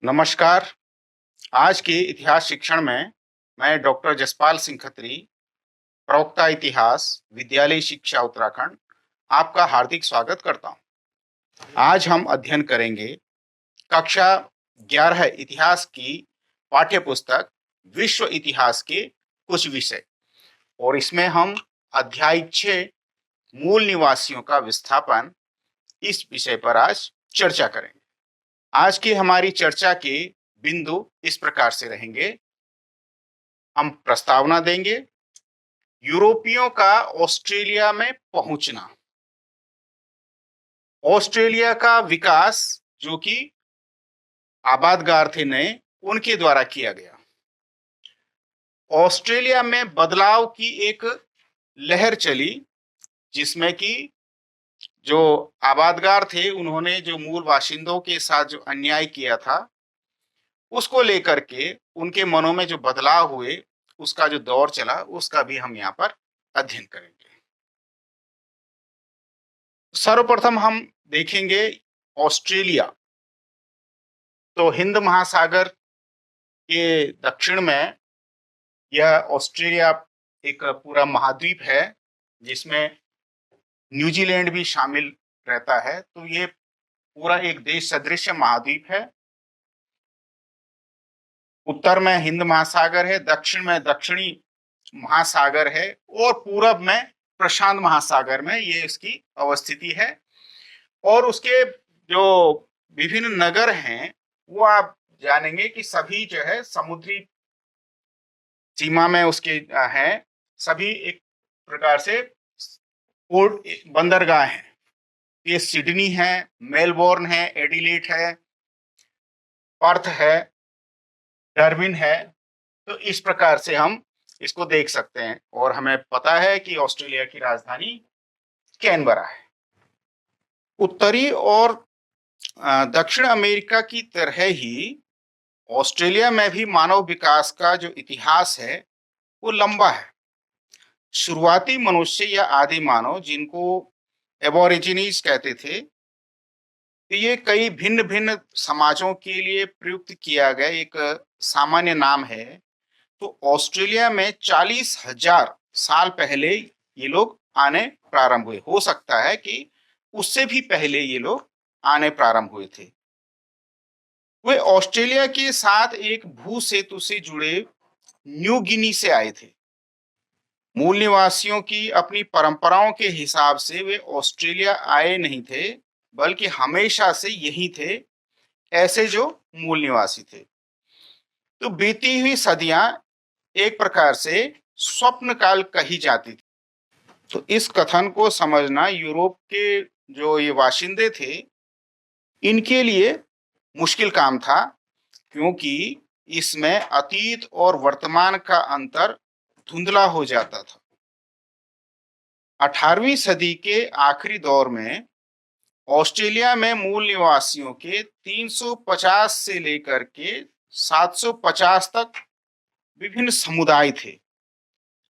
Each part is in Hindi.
नमस्कार। आज के इतिहास शिक्षण में मैं डॉक्टर जसपाल सिंह खत्री, प्रवक्ता इतिहास, विद्यालय शिक्षा उत्तराखंड, आपका हार्दिक स्वागत करता हूं। आज हम अध्ययन करेंगे कक्षा 11 इतिहास की पाठ्य पुस्तक विश्व इतिहास के कुछ विषय, और इसमें हम अध्याय 6 मूल निवासियों का विस्थापन इस विषय पर आज चर्चा करेंगे। आज की हमारी चर्चा के बिंदु इस प्रकार से रहेंगे। हम प्रस्तावना देंगे, यूरोपियों का ऑस्ट्रेलिया में पहुंचना, ऑस्ट्रेलिया का विकास जो कि आबादगार थे नए, उनके द्वारा किया गया, ऑस्ट्रेलिया में बदलाव की एक लहर चली जिसमें कि जो आबादगार थे उन्होंने जो मूल बाशिंदों के साथ जो अन्याय किया था उसको लेकर के उनके मनों में जो बदलाव हुए, उसका जो दौर चला, उसका भी हम यहाँ पर अध्ययन करेंगे। सर्वप्रथम हम देखेंगे ऑस्ट्रेलिया। तो हिंद महासागर के दक्षिण में यह ऑस्ट्रेलिया एक पूरा महाद्वीप है जिसमें न्यूजीलैंड भी शामिल रहता है। तो ये पूरा एक देश सदृश महाद्वीप है। उत्तर में हिंद महासागर है, दक्षिण में दक्षिणी महासागर है, और पूरब में प्रशांत महासागर में ये इसकी अवस्थिति है। और उसके जो विभिन्न नगर हैं वो आप जानेंगे कि सभी जो है समुद्री सीमा में उसके हैं। सभी एक प्रकार से पोर्ट बंदरगाह हैं। ये सिडनी है, मेलबोर्न है, एडिलेड है, पर्थ है, डार्विन है। तो इस प्रकार से हम इसको देख सकते हैं। और हमें पता है कि ऑस्ट्रेलिया की राजधानी कैनबरा है। उत्तरी और दक्षिण अमेरिका की तरह ही ऑस्ट्रेलिया में भी मानव विकास का जो इतिहास है वो लंबा है। शुरुआती मनुष्य या आदि मानव, जिनको एबोरिजिनीज कहते थे, तो ये कई भिन्न भिन्न समाजों के लिए प्रयुक्त किया गया एक सामान्य नाम है। तो ऑस्ट्रेलिया में 40,000 साल पहले ये लोग आने प्रारंभ हुए। हो सकता है कि उससे भी पहले ये लोग आने प्रारंभ हुए थे। वे ऑस्ट्रेलिया के साथ एक भू सेतु से जुड़े न्यू गिनी से आए थे। मूल निवासियों की अपनी परंपराओं के हिसाब से वे ऑस्ट्रेलिया आए नहीं थे, बल्कि हमेशा से यही थे, ऐसे जो मूल निवासी थे। तो बीती हुई सदियां एक प्रकार से स्वप्न काल कही जाती थी। तो इस कथन को समझना यूरोप के जो ये बाशिंदे थे, इनके लिए मुश्किल काम था, क्योंकि इसमें अतीत और वर्तमान का अंतर धुंधला हो जाता था। 18वीं सदी के आखिरी दौर में ऑस्ट्रेलिया में मूल निवासियों के 350 से लेकर के 750 तक विभिन्न समुदाय थे।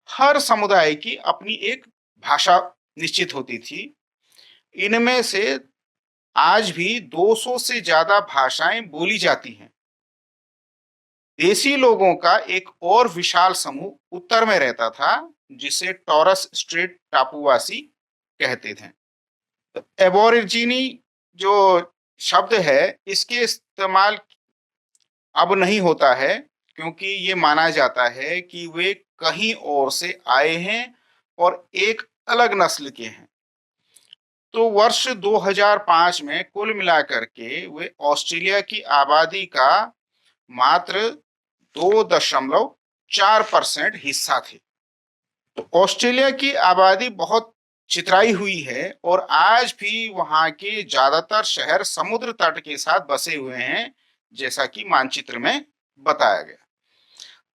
हर समुदाय की अपनी एक भाषा निश्चित होती थी। इनमें से आज भी 200 से ज्यादा भाषाएं बोली जाती हैं। देसी लोगों का एक और विशाल समूह उत्तर में रहता था, जिसे टॉरस स्ट्रेट टापुवासी कहते थे। तो एबोरिजिनी जो शब्द है, इसके इस्तेमाल अब नहीं होता है, क्योंकि ये माना जाता है कि वे कहीं और से आए हैं और एक अलग नस्ल के हैं। तो वर्ष 2005 में कुल मिलाकर के वे ऑस्ट्रेलिया की आबादी का मात्र 2.4% हिस्सा थे। तो ऑस्ट्रेलिया की आबादी बहुत चितराई हुई है और आज भी वहां के ज्यादातर शहर समुद्र तट के साथ बसे हुए हैं, जैसा कि मानचित्र में बताया गया।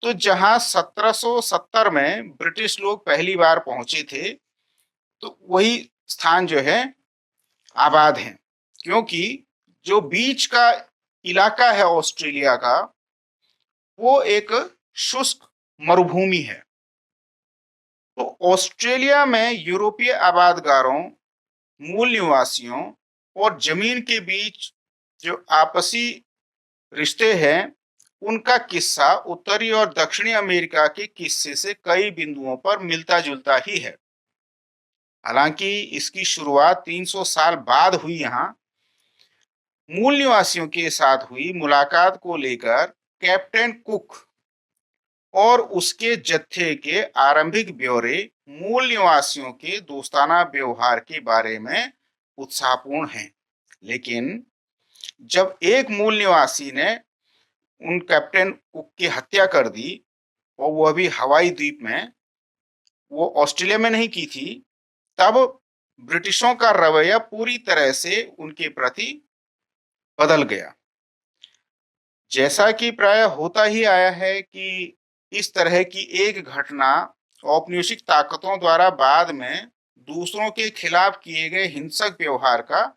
तो जहां 1770 में ब्रिटिश लोग पहली बार पहुंचे थे, तो वही स्थान जो है आबाद है, क्योंकि जो बीच का इलाका है ऑस्ट्रेलिया का, वो एक शुष्क मरुभूमि है। तो ऑस्ट्रेलिया में यूरोपीय आबादगारों, मूल निवासियों और जमीन के बीच जो आपसी रिश्ते हैं, उनका किस्सा उत्तरी और दक्षिणी अमेरिका के किस्से से कई बिंदुओं पर मिलता-जुलता ही है। हालांकि इसकी शुरुआत 300 साल बाद हुई। यहाँ मूल निवासियों के साथ हुई मुलाकात को लेकर कैप्टन कुक और उसके जत्थे के आरंभिक ब्यौरे मूल निवासियों के दोस्ताना व्यवहार के बारे में उत्साहपूर्ण हैं। लेकिन जब एक मूल निवासी ने उन कैप्टन कुक की हत्या कर दी, और वह भी हवाई द्वीप में, वो ऑस्ट्रेलिया में नहीं की थी, तब ब्रिटिशों का रवैया पूरी तरह से उनके प्रति बदल गया। जैसा कि प्राय होता ही आया है कि इस तरह की एक घटना औपनिवेशिक ताकतों द्वारा बाद में दूसरों के खिलाफ किए गए हिंसक व्यवहार का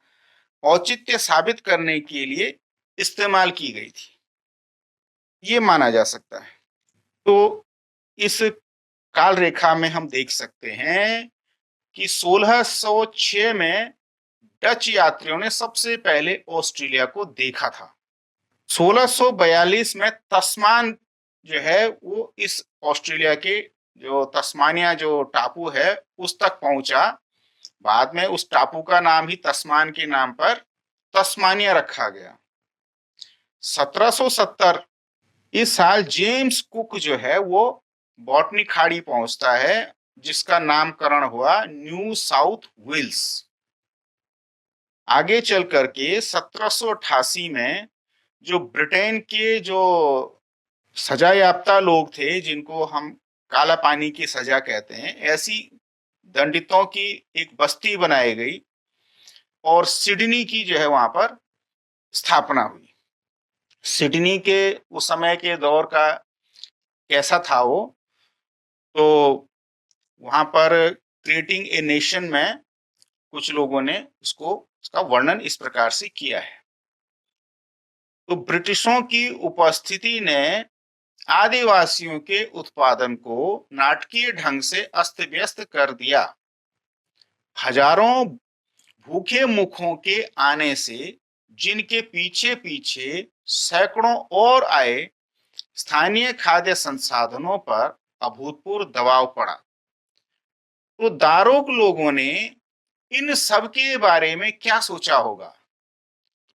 औचित्य साबित करने के लिए इस्तेमाल की गई थी, ये माना जा सकता है। तो इस काल रेखा में हम देख सकते हैं कि 1606 में डच यात्रियों ने सबसे पहले ऑस्ट्रेलिया को देखा था। 1642 में तस्मान जो है वो इस ऑस्ट्रेलिया के जो तस्मानिया जो टापू है उस तक पहुंचा। बाद में उस टापू का नाम ही तस्मान के नाम पर तस्मानिया रखा गया। 1770 इस साल जेम्स कुक जो है वो बॉटनी खाड़ी पहुंचता है, जिसका नामकरण हुआ न्यू साउथ वेल्स। आगे चल करके 1788 में जो ब्रिटेन के जो सजा याफ्ता लोग थे, जिनको हम काला पानी की सजा कहते हैं, ऐसी दंडितों की एक बस्ती बनाई गई और सिडनी की जो है वहां पर स्थापना हुई। सिडनी के उस समय के दौर का कैसा था वो, तो वहां पर क्रिएटिंग ए नेशन में कुछ लोगों ने उसका वर्णन इस प्रकार से किया है। तो ब्रिटिशों की उपस्थिति ने आदिवासियों के उत्पादन को नाटकीय ढंग से अस्त व्यस्त कर दिया। हजारों भूखे मुखों के आने से जिनके पीछे पीछे सैकड़ों और आए, स्थानीय खाद्य संसाधनों पर अभूतपूर्व दबाव पड़ा। तो दारोक लोगों ने इन सब के बारे में क्या सोचा होगा?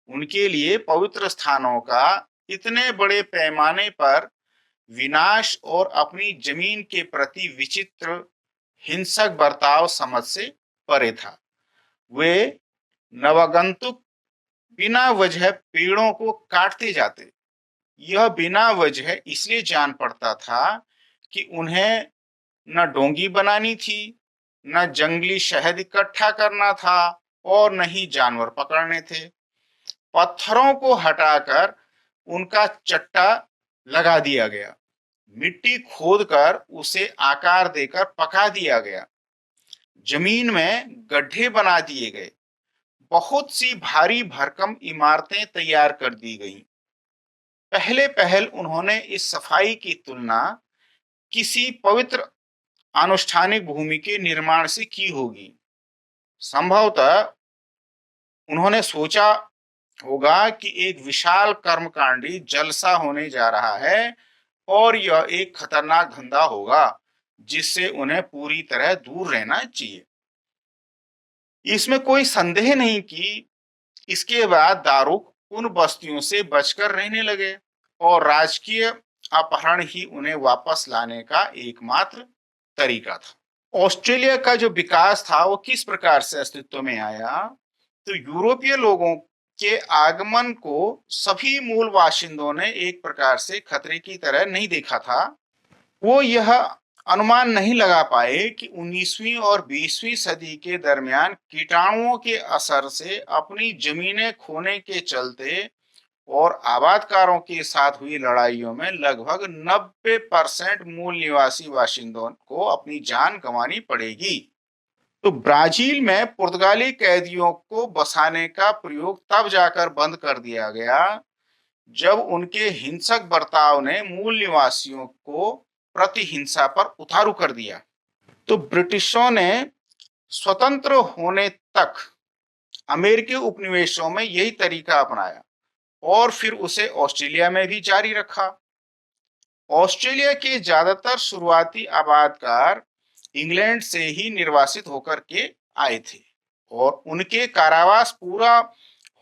उनके लिए पवित्र स्थानों का इतने बड़े पैमाने पर विनाश और अपनी जमीन के प्रति विचित्र हिंसक बर्ताव समझ से परे था। वे नवागंतुक बिना वजह पेड़ों को काटते जाते। यह बिना वजह इसलिए जान पड़ता था कि उन्हें न डोंगी बनानी थी, न जंगली शहद इकट्ठा करना था, और न ही जानवर पकड़ने थे। पत्थरों को हटाकर उनका चट्टा लगा दिया गया, मिट्टी खोदकर उसे आकार देकर पका दिया गया, जमीन में गड्ढे बना दिए गए, बहुत सी भारी भरकम इमारतें तैयार कर दी गईं। पहले पहल उन्होंने इस सफाई की तुलना किसी पवित्र आनुष्ठानिक भूमि के निर्माण से की होगी। संभवतः उन्होंने सोचा होगा कि एक विशाल कर्मकांडी जलसा होने जा रहा है और यह एक खतरनाक धंधा होगा जिससे उन्हें पूरी तरह दूर रहना चाहिए। इसमें कोई संदेह नहीं कि इसके बाद दारुक उन बस्तियों से बचकर रहने लगे और राजकीय अपहरण ही उन्हें वापस लाने का एकमात्र तरीका था। ऑस्ट्रेलिया का जो विकास था वो किस प्रकार से अस्तित्व में आया? तो यूरोपीय लोगों के आगमन को सभी मूल बाशिंदों ने एक प्रकार से खतरे की तरह नहीं देखा था। वो यह अनुमान नहीं लगा पाए कि 19वीं और 20वीं सदी के दरमियान कीटाणुओं के असर से अपनी जमीनें खोने के चलते और आबादकारों के साथ हुई लड़ाइयों में लगभग 90% मूल निवासी बाशिंदों को अपनी जान गंवानी पड़ेगी। तो ब्राजील में पुर्तगाली कैदियों को बसाने का प्रयोग तब जाकर बंद कर दिया गया जब उनके हिंसक बर्ताव ने मूल निवासियों को प्रतिहिंसा पर उतारू कर दिया। तो ब्रिटिशों ने स्वतंत्र होने तक अमेरिकी उपनिवेशों में यही तरीका अपनाया और फिर उसे ऑस्ट्रेलिया में भी जारी रखा। ऑस्ट्रेलिया के ज्यादातर शुरुआती आबादकार इंग्लैंड से ही निर्वासित होकर के आए थे और उनके कारावास पूरा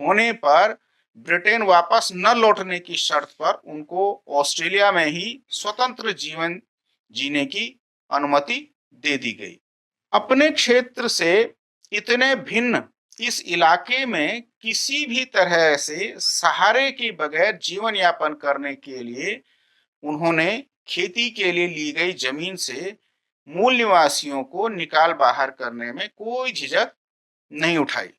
होने पर ब्रिटेन वापस न लौटने की शर्त पर उनको ऑस्ट्रेलिया में ही स्वतंत्र जीवन जीने की अनुमति दे दी गई। अपने क्षेत्र से इतने भिन्न इस इलाके में किसी भी तरह से सहारे के बगैर जीवन यापन करने के लिए उन्होंने खेती के लिए ली गई जमीन से मूल निवासियों को निकाल बाहर करने में कोई झिझक नहीं उठाई।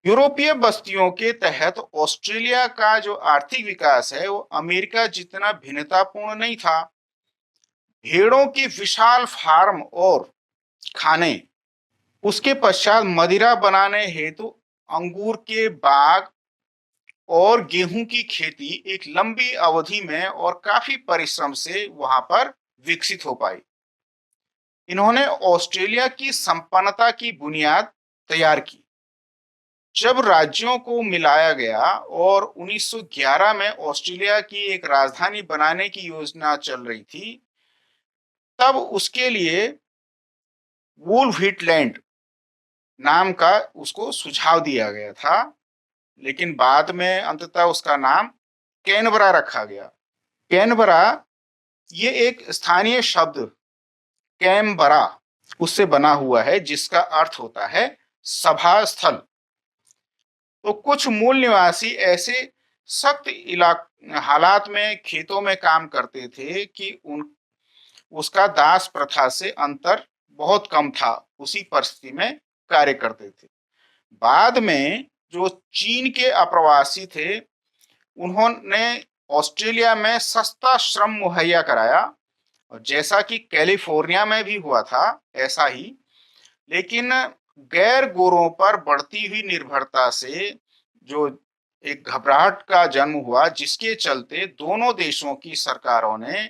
यूरोपीय बस्तियों के तहत ऑस्ट्रेलिया का जो आर्थिक विकास है वो अमेरिका जितना भिन्नतापूर्ण नहीं था। भेड़ों की विशाल फार्म और खाने, उसके पश्चात मदिरा बनाने हेतु अंगूर के बाग और गेहूं की खेती एक लंबी अवधि में और काफी परिश्रम से वहां पर विकसित हो पाई। इन्होंने ऑस्ट्रेलिया की संपन्नता की बुनियाद तैयार की। जब राज्यों को मिलाया गया और 1911 में ऑस्ट्रेलिया की एक राजधानी बनाने की योजना चल रही थी, तब उसके लिए वुलव्हिटलैंड नाम का उसको सुझाव दिया गया था, लेकिन बाद में अंततः उसका नाम कैनबरा रखा गया। कैनबरा ये एक स्थानीय शब्द कैमबरा उससे बना हुआ है, जिसका अर्थ होता है सभा स्थल। तो कुछ मूल निवासी ऐसे सख्त हालात में खेतों में काम करते थे कि उसका दास प्रथा से अंतर बहुत कम था, उसी परिस्थिति में कार्य करते थे। बाद में जो चीन के अप्रवासी थे, उन्होंने ऑस्ट्रेलिया में सस्ता श्रम मुहैया कराया, और जैसा कि कैलिफोर्निया में भी हुआ था ऐसा ही। लेकिन गैर गोरों पर बढ़ती हुई निर्भरता से जो एक घबराहट का जन्म हुआ, जिसके चलते दोनों देशों की सरकारों ने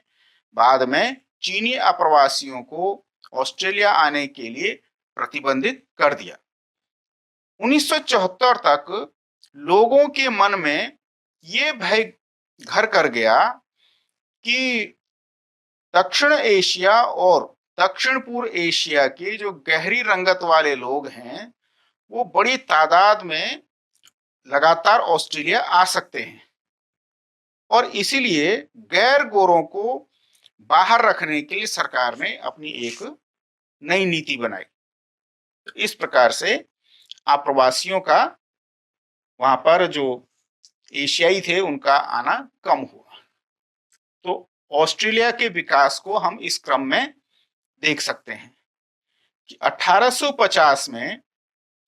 बाद में चीनी अप्रवासियों को ऑस्ट्रेलिया आने के लिए प्रतिबंधित कर दिया। 1974 तक लोगों के मन में ये भय घर कर गया कि दक्षिण एशिया और दक्षिण पूर्व एशिया के जो गहरी रंगत वाले लोग हैं, वो बड़ी तादाद में लगातार ऑस्ट्रेलिया आ सकते हैं, और इसीलिए गैर गोरों को बाहर रखने के लिए सरकार ने अपनी एक नई नीति बनाई। इस प्रकार से आप्रवासियों का वहां पर जो एशियाई थे उनका आना कम हुआ। तो ऑस्ट्रेलिया के विकास को हम इस क्रम में देख सकते हैं कि 1850 में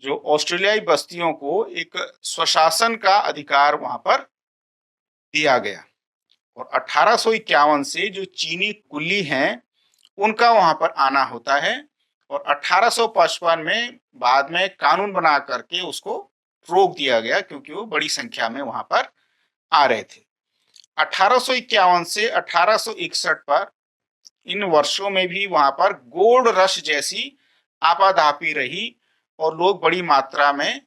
जो ऑस्ट्रेलियाई बस्तियों को एक स्वशासन का अधिकार वहां पर दिया गया, और 1851 से जो चीनी कुली हैं उनका वहां पर आना होता है, और 1855 में बाद में कानून बना करके उसको रोक दिया गया, क्योंकि वो बड़ी संख्या में वहां पर आ रहे थे। 1851 से 1861 पर इन वर्षों में भी वहां पर गोल्ड रश जैसी आपाधापी रही, और लोग बड़ी मात्रा में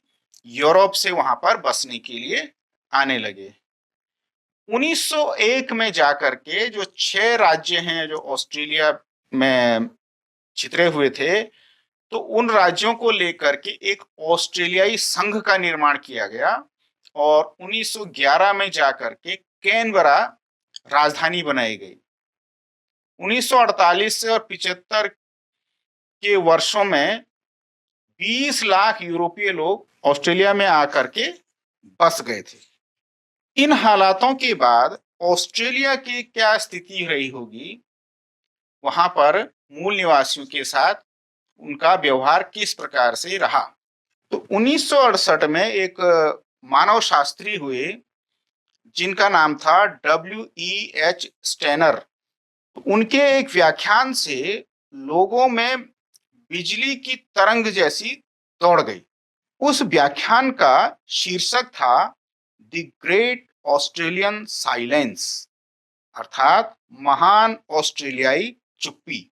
यूरोप से वहां पर बसने के लिए आने लगे। 1901 में जाकर के जो 6 राज्य हैं जो ऑस्ट्रेलिया में छितरे हुए थे, तो उन राज्यों को लेकर के एक ऑस्ट्रेलियाई संघ का निर्माण किया गया, और 1911 में जाकर के कैनबरा राजधानी बनाई गई। 1948 से और 75 के वर्षों में 20 लाख यूरोपीय लोग ऑस्ट्रेलिया में आकर के बस गए थे। इन हालातों के बाद ऑस्ट्रेलिया की क्या स्थिति रही होगी, वहां पर मूल निवासियों के साथ उनका व्यवहार किस प्रकार से रहा। तो 1968 में एक मानव शास्त्री हुए जिनका नाम था W.E.H. स्टेनर। उनके एक व्याख्यान से लोगों में बिजली की तरंग जैसी दौड़ गई। उस व्याख्यान का शीर्षक था द ग्रेट ऑस्ट्रेलियन साइलेंस, अर्थात महान ऑस्ट्रेलियाई चुप्पी।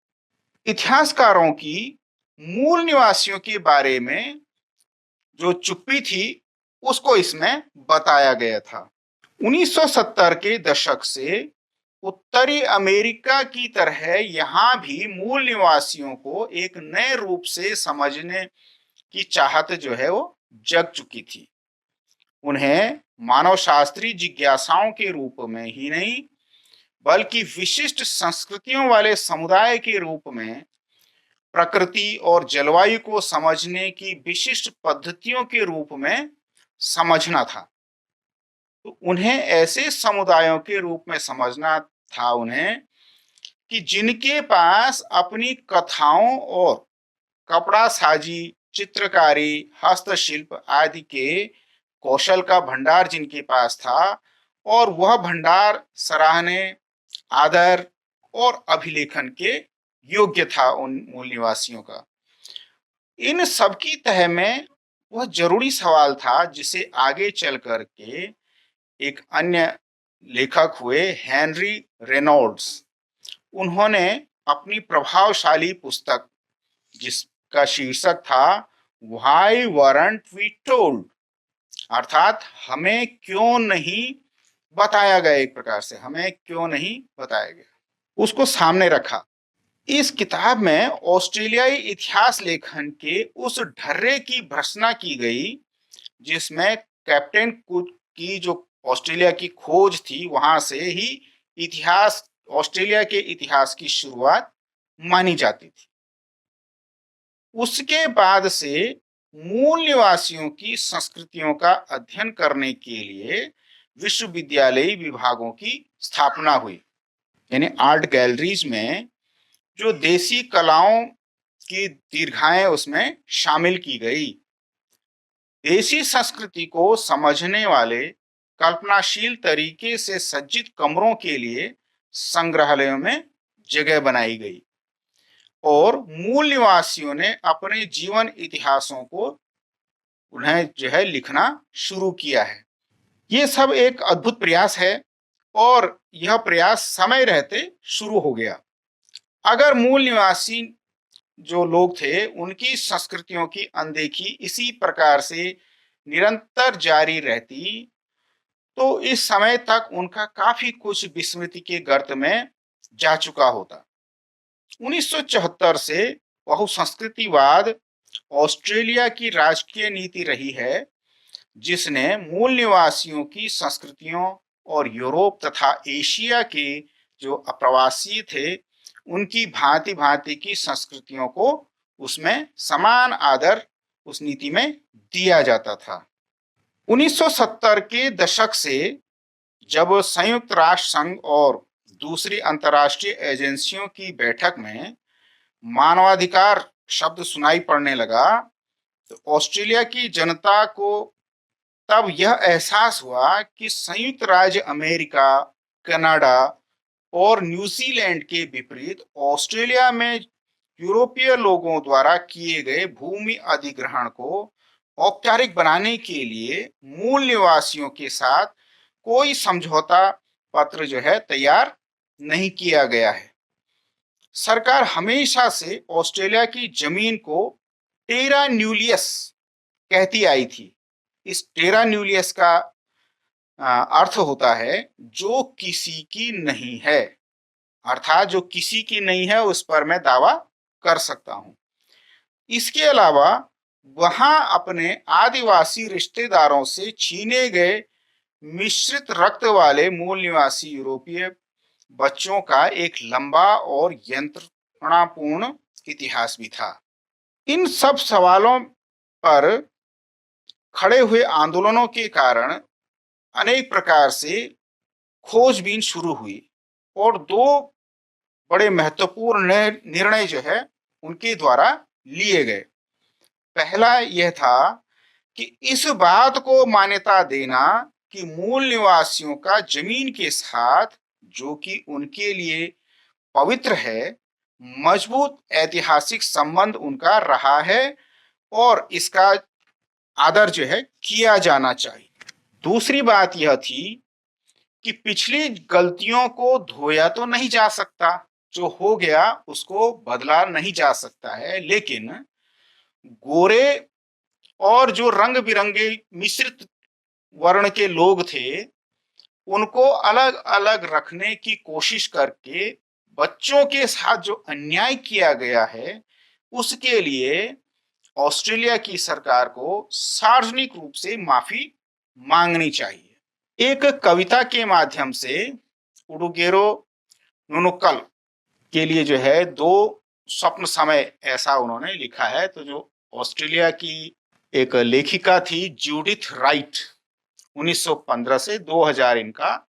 इतिहासकारों की मूल निवासियों के बारे में जो चुप्पी थी उसको इसमें बताया गया था। 1970 के दशक से उत्तरी अमेरिका की तरह यहाँ भी मूल निवासियों को एक नए रूप से समझने की चाहत जो है वो जग चुकी थी। उन्हें मानव शास्त्रीय जिज्ञासाओं के रूप में ही नहीं, बल्कि विशिष्ट संस्कृतियों वाले समुदाय के रूप में प्रकृति और जलवायु को समझने की विशिष्ट पद्धतियों के रूप में समझना था। तो उन्हें ऐसे समुदायों के रूप में समझना था उन्हें, कि जिनके पास अपनी कथाओं और कपड़ा साजी, चित्रकारी, हस्तशिल्प आदि के कौशल का भंडार जिनके पास था, और वह भंडार सराहने, आदर और अभिलेखन के योग्य था उन मूल निवासियों का। इन सब की तह में वह जरूरी सवाल था जिसे आगे चल करके एक अन्य लेखक हुए हेनरी रेनॉल्ड्स, उन्होंने अपनी प्रभावशाली पुस्तक जिसका शीर्षक था व्हाई वरंट वी टोल्ड, अर्थात हमें क्यों नहीं बताया गया, एक प्रकार से हमें क्यों नहीं बताया गया, उसको सामने रखा। इस किताब में ऑस्ट्रेलियाई इतिहास लेखन के उस ढर्रे की भर्त्सना की गई जिसमें कैप्टन कुक की जो ऑस्ट्रेलिया की खोज थी वहां से ही इतिहास, ऑस्ट्रेलिया के इतिहास की शुरुआत मानी जाती थी। उसके बाद से मूल निवासियों की संस्कृतियों का अध्ययन करने के लिए विश्वविद्यालयी विभागों की स्थापना हुई, यानी आर्ट गैलरीज में जो देसी कलाओं की दीर्घाएं उसमें शामिल की गई। देसी संस्कृति को समझने वाले कल्पनाशील तरीके से सज्जित कमरों के लिए संग्रहालयों में जगह बनाई गई और मूल निवासियों ने अपने जीवन इतिहासों को उन्हें जो है लिखना शुरू किया है। ये सब एक अद्भुत प्रयास है और यह प्रयास समय रहते शुरू हो गया। अगर मूल निवासी जो लोग थे उनकी संस्कृतियों की अनदेखी इसी प्रकार से निरंतर जारी रहती तो इस समय तक उनका काफी कुछ विस्मृति के गर्त में जा चुका होता। 1974 से बहुसंस्कृतिवाद ऑस्ट्रेलिया की राजकीय नीति रही है, जिसने मूल निवासियों की संस्कृतियों और यूरोप तथा एशिया के जो अप्रवासी थे उनकी भांति भांति की संस्कृतियों को उसमें समान आदर उस नीति में दिया जाता था। 1970 के दशक से जब संयुक्त राष्ट्र संघ और दूसरी अंतर्राष्ट्रीय एजेंसियों की बैठक में मानवाधिकार शब्द सुनाई पड़ने लगा तो ऑस्ट्रेलिया की जनता को तब यह एहसास हुआ कि संयुक्त राज्य अमेरिका, कनाडा और न्यूजीलैंड के विपरीत ऑस्ट्रेलिया में यूरोपीय लोगों द्वारा किए गए भूमि अधिग्रहण को औपचारिक बनाने के लिए मूल निवासियों के साथ कोई समझौता पत्र जो है तैयार नहीं किया गया है। सरकार हमेशा से ऑस्ट्रेलिया की जमीन को टेरा न्यूलियस कहती आई थी। इस टेरा न्यूलियस का अर्थ होता है जो किसी की नहीं है, अर्थात जो किसी की नहीं है उस पर मैं दावा कर सकता हूं। इसके अलावा वहां अपने आदिवासी रिश्तेदारों से छीने गए मिश्रित रक्त वाले मूल निवासी यूरोपीय बच्चों का एक लंबा और यंत्रणापूर्ण इतिहास भी था। इन सब सवालों पर खड़े हुए आंदोलनों के कारण अनेक प्रकार से खोजबीन शुरू हुई और दो बड़े महत्वपूर्ण निर्णय जो है उनके द्वारा लिए गए। पहला यह था कि इस बात को मान्यता देना कि मूल निवासियों का जमीन के साथ जो कि उनके लिए पवित्र है, मजबूत ऐतिहासिक संबंध उनका रहा है और इसका आदर जो है किया जाना चाहिए। दूसरी बात यह थी कि पिछली गलतियों को धोया तो नहीं जा सकता, जो हो गया उसको बदला नहीं जा सकता है, लेकिन गोरे और जो रंग बिरंगे मिश्रित वर्ण के लोग थे उनको अलग अलग रखने की कोशिश करके बच्चों के साथ जो अन्याय किया गया है उसके लिए ऑस्ट्रेलिया की सरकार को सार्वजनिक रूप से माफी मांगनी चाहिए। एक कविता के माध्यम से उडुगेरो नुनुक्कल के लिए जो है दो स्वप्न समय ऐसा उन्होंने लिखा है। तो जो ऑस्ट्रेलिया की एक लेखिका थी जूडिथ राइट, 1915 से 2000 इनका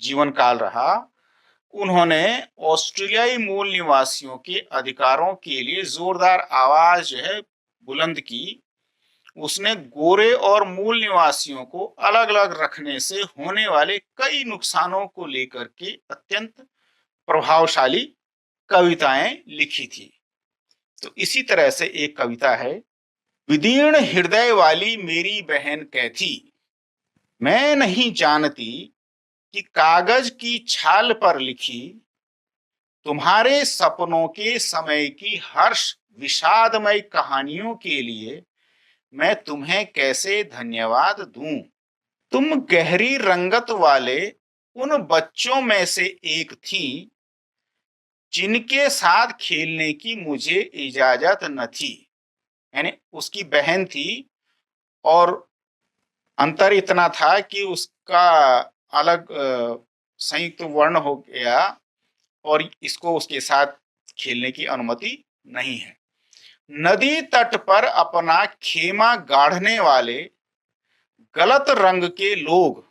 जीवन काल रहा। उन्होंने ऑस्ट्रेलियाई मूल निवासियों के अधिकारों के लिए जोरदार आवाज जो है बुलंद की। उसने गोरे और मूल निवासियों को अलग अलग रखने से होने वाले कई नुकसानों को लेकर के अत्यंत प्रभावशाली कविताएं लिखी थी। तो इसी तरह से एक कविता है, विदीर्ण हृदय वाली मेरी बहन कैथी, मैं नहीं जानती कि कागज की छाल पर लिखी तुम्हारे सपनों के समय की हर्ष विषादमय कहानियों के लिए मैं तुम्हें कैसे धन्यवाद दूं। तुम गहरी रंगत वाले उन बच्चों में से एक थी जिनके साथ खेलने की मुझे इजाजत न थी। यानी उसकी बहन थी और अंतर इतना था कि उसका अलग संयुक्त वर्ण हो गया और इसको उसके साथ खेलने की अनुमति नहीं है। नदी तट पर अपना खेमा गाढ़ने वाले गलत रंग के लोग,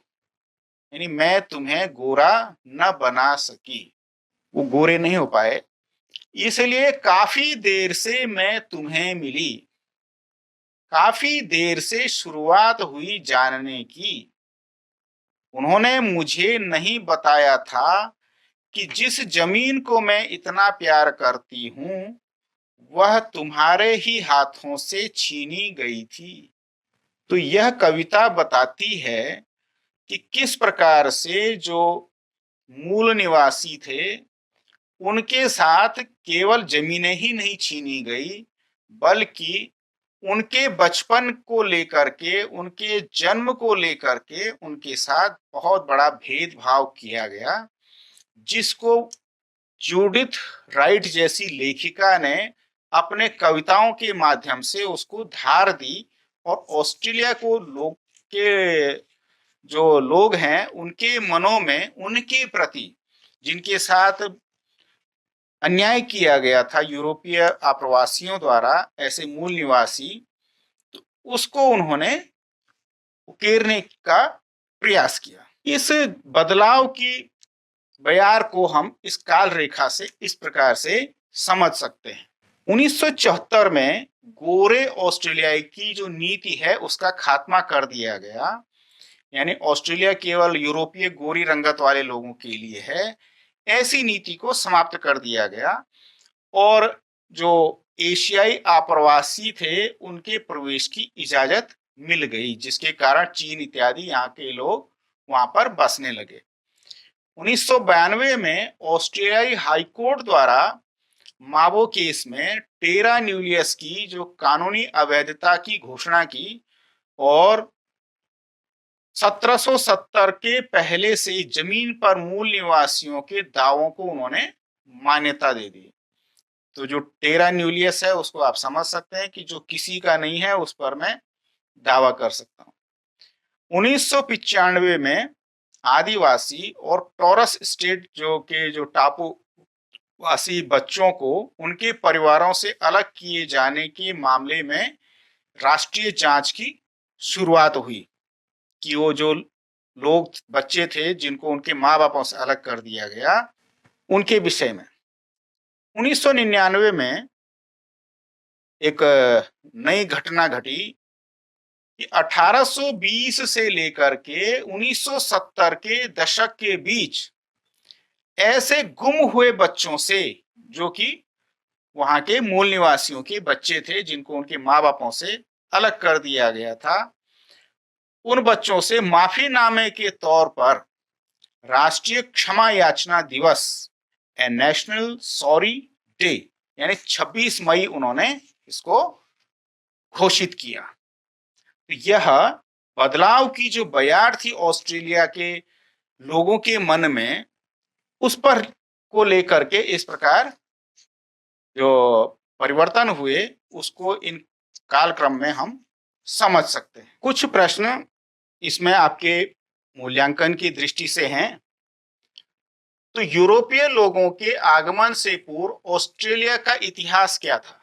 यानी मैं तुम्हें गोरा न बना सकी, वो गोरे नहीं हो पाए, इसलिए काफी देर से मैं तुम्हें मिली, काफी देर से शुरुआत हुई जानने की। उन्होंने मुझे नहीं बताया था कि जिस जमीन को मैं इतना प्यार करती हूं वह तुम्हारे ही हाथों से छीनी गई थी। तो यह कविता बताती है कि किस प्रकार से जो मूल निवासी थे उनके साथ केवल जमीनें ही नहीं छीनी गई बल्कि उनके बचपन को लेकर के, उनके जन्म को लेकर के उनके साथ बहुत बड़ा भेदभाव किया गया, जिसको जूडिथ राइट जैसी लेखिका ने अपने कविताओं के माध्यम से उसको धार दी और ऑस्ट्रेलिया को लोग के जो लोग हैं उनके मनों में उनके प्रति जिनके साथ अन्याय किया गया था यूरोपीय आप्रवासियों द्वारा, ऐसे मूल निवासी, तो उसको उन्होंने उकेरने का प्रयास किया। इस बदलाव की बयार को हम इस काल रेखा से इस प्रकार से समझ सकते हैं। 1974 में गोरे ऑस्ट्रेलियाई की जो नीति है उसका खात्मा कर दिया गया, यानी ऑस्ट्रेलिया केवल यूरोपीय गोरी रंगत वाले लोगों के लिए है, ऐसी नीति को समाप्त कर दिया गया और जो एशियाई आप्रवासी थे उनके प्रवेश की इजाजत मिल गई, जिसके कारण चीन इत्यादि यहाँ के लोग वहां पर बसने लगे। 1992 में ऑस्ट्रेलियाई हाईकोर्ट द्वारा मावो केस में टेरा न्यूलियस की जो कानूनी अवैधता की घोषणा की और 1770 के पहले से जमीन पर मूल निवासियों के दावों को उन्होंने मान्यता दे दी। तो जो टेरा न्यूलियस है उसको आप समझ सकते हैं कि जो किसी का नहीं है उस पर मैं दावा कर सकता हूं। 1995 में आदिवासी और टॉरस स्टेट जो टापू वासी बच्चों को उनके परिवारों से अलग किए जाने के मामले में राष्ट्रीय जांच की शुरुआत हुई कि वो जो लोग बच्चे थे जिनको उनके माँ बापों से अलग कर दिया गया उनके विषय में। 1999 में एक नई घटना घटी कि 1820 से लेकर के 1970 के दशक के बीच ऐसे गुम हुए बच्चों से, जो कि वहां के मूल निवासियों के बच्चे थे जिनको उनके माँ बापों से अलग कर दिया गया था, उन बच्चों से माफीनामे के तौर पर राष्ट्रीय क्षमा याचना दिवस, ए नेशनल सॉरी डे, यानी 26 मई उन्होंने इसको घोषित किया। तो यह बदलाव की जो बयार थी ऑस्ट्रेलिया के लोगों के मन में उस पर को लेकर के इस प्रकार जो परिवर्तन हुए, उसको इन कालक्रम में हम समझ सकते हैं। कुछ प्रश्न इसमें आपके मूल्यांकन की दृष्टि से हैं। तो यूरोपीय लोगों के आगमन से पूर्व ऑस्ट्रेलिया का इतिहास क्या था?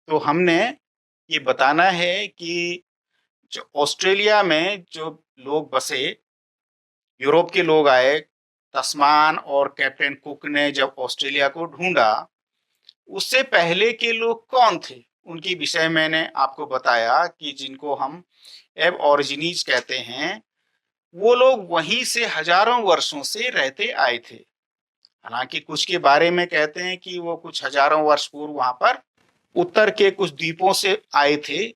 तो हमने ये बताना है कि जो ऑस्ट्रेलिया में जो लोग बसे, यूरोप के लोग आए, तस्मान और कैप्टन कुक ने जब ऑस्ट्रेलिया को ढूंढा, उससे पहले के लोग कौन थे? उनके विषय मैंने आपको बताया कि जिनको हम एब ऑरिजिनीज कहते हैं, वो लोग वहीं से हजारों वर्षों से रहते आए थे। हालांकि कुछ के बारे में कहते हैं कि वो कुछ हजारों वर्ष पूर्व वहां पर उत्तर के कुछ द्वीपों से आए थे,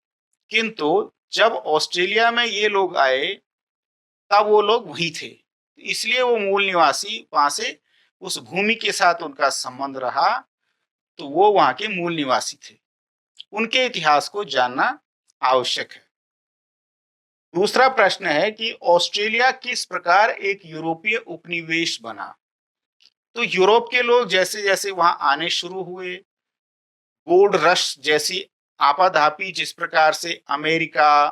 किंतु जब ऑस्ट्रेलिया में ये लोग आए, तब वो लोग वहीं थे। इसलिए वो मूल निवासी वहां से, उस भूमि के साथ उनका संबंध रहा, तो वो वहां के मूल निवासी थे। उनके इतिहास को जानना आवश्यक है। दूसरा प्रश्न है कि ऑस्ट्रेलिया किस प्रकार एक यूरोपीय उपनिवेश बना? तो यूरोप के लोग जैसे जैसे वहां आने शुरू हुए, गोल्ड रश जैसी आपाधापी जिस प्रकार से अमेरिका,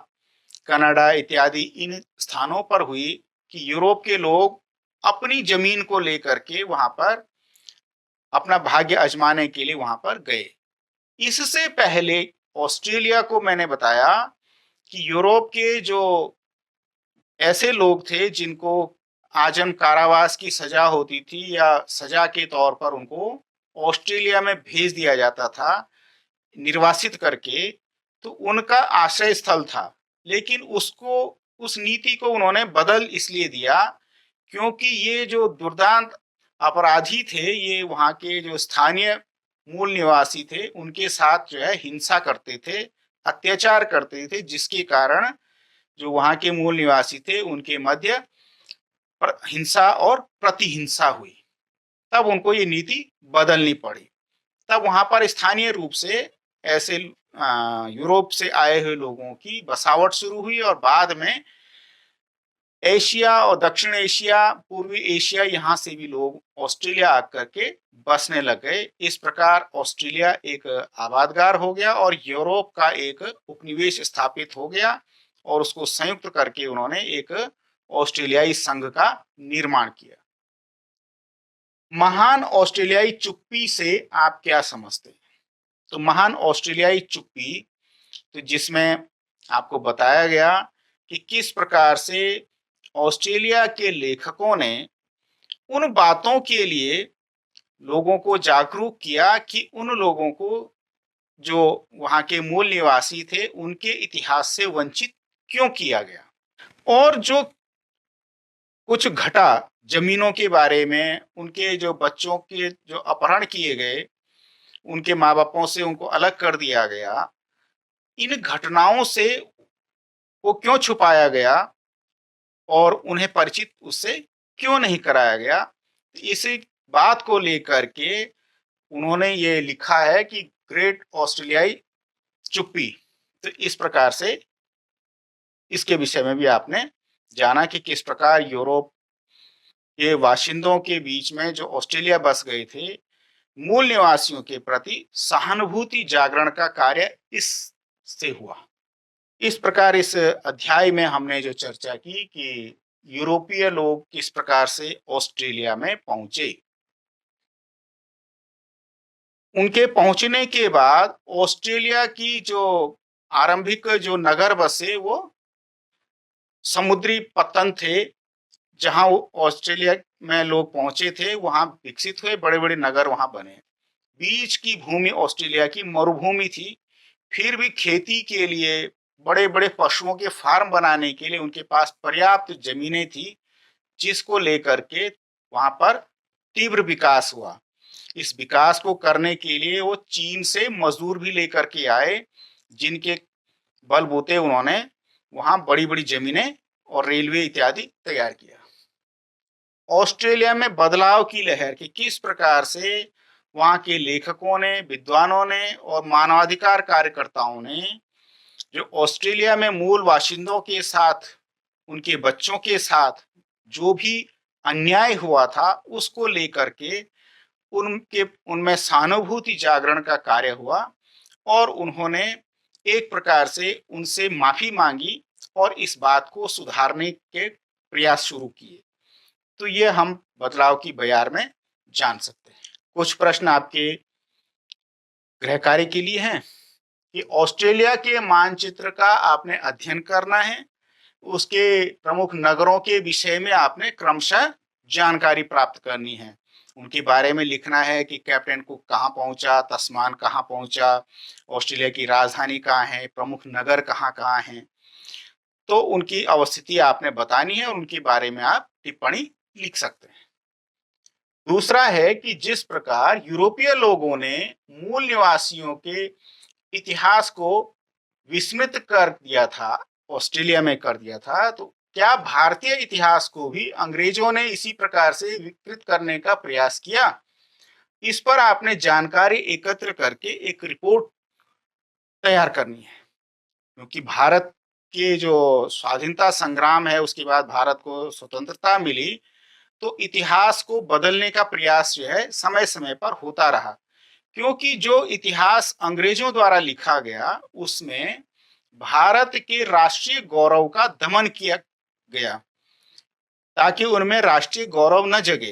कनाडा इत्यादि इन स्थानों पर हुई, कि यूरोप के लोग अपनी जमीन को लेकर के वहां पर अपना भाग्य आजमाने के लिए वहां पर गए। इससे पहले ऑस्ट्रेलिया को मैंने बताया कि यूरोप के जो ऐसे लोग थे जिनको आजम कारावास की सजा होती थी, या सजा के तौर पर उनको ऑस्ट्रेलिया में भेज दिया जाता था निर्वासित करके, तो उनका आश्रय स्थल था। लेकिन उसको, उस नीति को उन्होंने बदल इसलिए दिया क्योंकि ये जो दुर्दांत अपराधी थे, ये वहाँ के जो स्थानीय मूल निवासी थे, उनके साथ जो है हिंसा करते थे, अत्याचार करते थे, जिसके कारण जो वहाँ के मूल निवासी थे उनके मध्य हिंसा और प्रतिहिंसा हुई। तब उनको ये नीति बदलनी पड़ी। तब वहां पर स्थानीय रूप से ऐसे यूरोप से आए हुए लोगों की बसावट शुरू हुई, और बाद में एशिया और दक्षिण एशिया, पूर्वी एशिया, यहाँ से भी लोग ऑस्ट्रेलिया आकर के बसने लग गए। इस प्रकार ऑस्ट्रेलिया एक आबादगार हो गया और यूरोप का एक उपनिवेश स्थापित हो गया, और उसको संयुक्त करके उन्होंने एक ऑस्ट्रेलियाई संघ का निर्माण किया। महान ऑस्ट्रेलियाई चुप्पी से आप क्या समझते हैं? तो महान ऑस्ट्रेलियाई चुप्पी, तो जिसमें आपको बताया गया कि किस प्रकार से ऑस्ट्रेलिया के लेखकों ने उन बातों के लिए लोगों को जागरूक किया कि उन लोगों को जो वहां के मूल निवासी थे उनके इतिहास से वंचित क्यों किया गया, और जो कुछ घटा जमीनों के बारे में, उनके जो बच्चों के जो अपहरण किए गए, उनके माँ बापों से उनको अलग कर दिया गया, इन घटनाओं से वो क्यों छुपाया गया और उन्हें परिचित उससे क्यों नहीं कराया गया। इसी बात को लेकर के उन्होंने ये लिखा है कि ग्रेट ऑस्ट्रेलियाई चुप्पी। तो इस प्रकार से इसके विषय में भी आपने जाना कि किस प्रकार यूरोप के बाशिंदों के बीच में जो ऑस्ट्रेलिया बस गए थे, मूल निवासियों के प्रति सहानुभूति जागरण का कार्य इससे हुआ। इस प्रकार इस अध्याय में हमने जो चर्चा की कि यूरोपीय लोग किस प्रकार से ऑस्ट्रेलिया में पहुंचे। उनके पहुंचने के बाद ऑस्ट्रेलिया की जो आरंभिक जो नगर बसे, वो समुद्री पत्तन थे। जहां वो ऑस्ट्रेलिया में लोग पहुंचे थे, वहां विकसित हुए बड़े बड़े नगर वहां बने। बीच की भूमि ऑस्ट्रेलिया की मरुभूमि थी, फिर भी खेती के लिए, बड़े बड़े पशुओं के फार्म बनाने के लिए उनके पास पर्याप्त जमीनें थी, जिसको लेकर के वहां पर तीव्र विकास हुआ। इस विकास को करने के लिए वो चीन से मजदूर भी लेकर के आए, जिनके बलबूते उन्होंने वहां बड़ी बड़ी जमीनें और रेलवे इत्यादि तैयार किया। ऑस्ट्रेलिया में बदलाव की लहर की किस प्रकार से वहां के लेखकों ने, विद्वानों ने और मानवाधिकार कार्यकर्ताओं ने जो ऑस्ट्रेलिया में मूल बाशिंदों के साथ, उनके बच्चों के साथ जो भी अन्याय हुआ था उसको लेकर के उनमें सहानुभूति जागरण का कार्य हुआ और उन्होंने एक प्रकार से उनसे माफी मांगी और इस बात को सुधारने के प्रयास शुरू किए। तो ये हम बदलाव की बयार में जान सकते हैं। कुछ प्रश्न आपके गृह कार्य के लिए हैं कि ऑस्ट्रेलिया के मानचित्र का आपने अध्ययन करना है, उसके प्रमुख नगरों के विषय में आपने क्रमशः जानकारी प्राप्त करनी है। उनके बारे में लिखना है कि कैप्टन कुक कहाँ पहुंचा, तस्मान कहाँ पहुंचा, ऑस्ट्रेलिया की राजधानी कहाँ है, प्रमुख नगर कहाँ कहाँ हैं। तो उनकी अवस्थिति आपने बतानी है और उनके बारे में आप टिप्पणी लिख सकते हैं। दूसरा है कि जिस प्रकार यूरोपीय लोगों ने मूल निवासियों के इतिहास को विस्मृत कर दिया था, ऑस्ट्रेलिया में कर दिया था, तो क्या भारतीय इतिहास को भी अंग्रेजों ने इसी प्रकार से विकृत करने का प्रयास किया? इस पर आपने जानकारी एकत्र करके एक रिपोर्ट तैयार करनी है, क्योंकि भारत के जो स्वाधीनता संग्राम है, उसके बाद भारत को स्वतंत्रता मिली, तो इतिहास को बदलने का प्रयास जो है समय समय पर होता रहा, क्योंकि जो इतिहास अंग्रेजों द्वारा लिखा गया उसमें भारत के राष्ट्रीय गौरव का दमन किया गया ताकि उनमें राष्ट्रीय गौरव न जगे।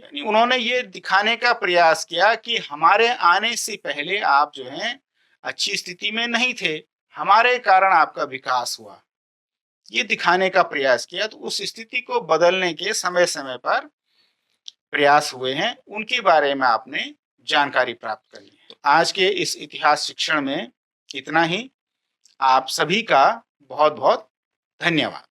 यानी उन्होंने ये दिखाने का प्रयास किया कि हमारे आने से पहले आप जो हैं अच्छी स्थिति में नहीं थे, हमारे कारण आपका विकास हुआ, ये दिखाने का प्रयास किया। तो उस स्थिति को बदलने के समय समय पर प्रयास हुए हैं, उनके बारे में आपने जानकारी प्राप्त करनी है। तो आज के इस इतिहास शिक्षण में इतना ही। आप सभी का बहुत बहुत धन्यवाद।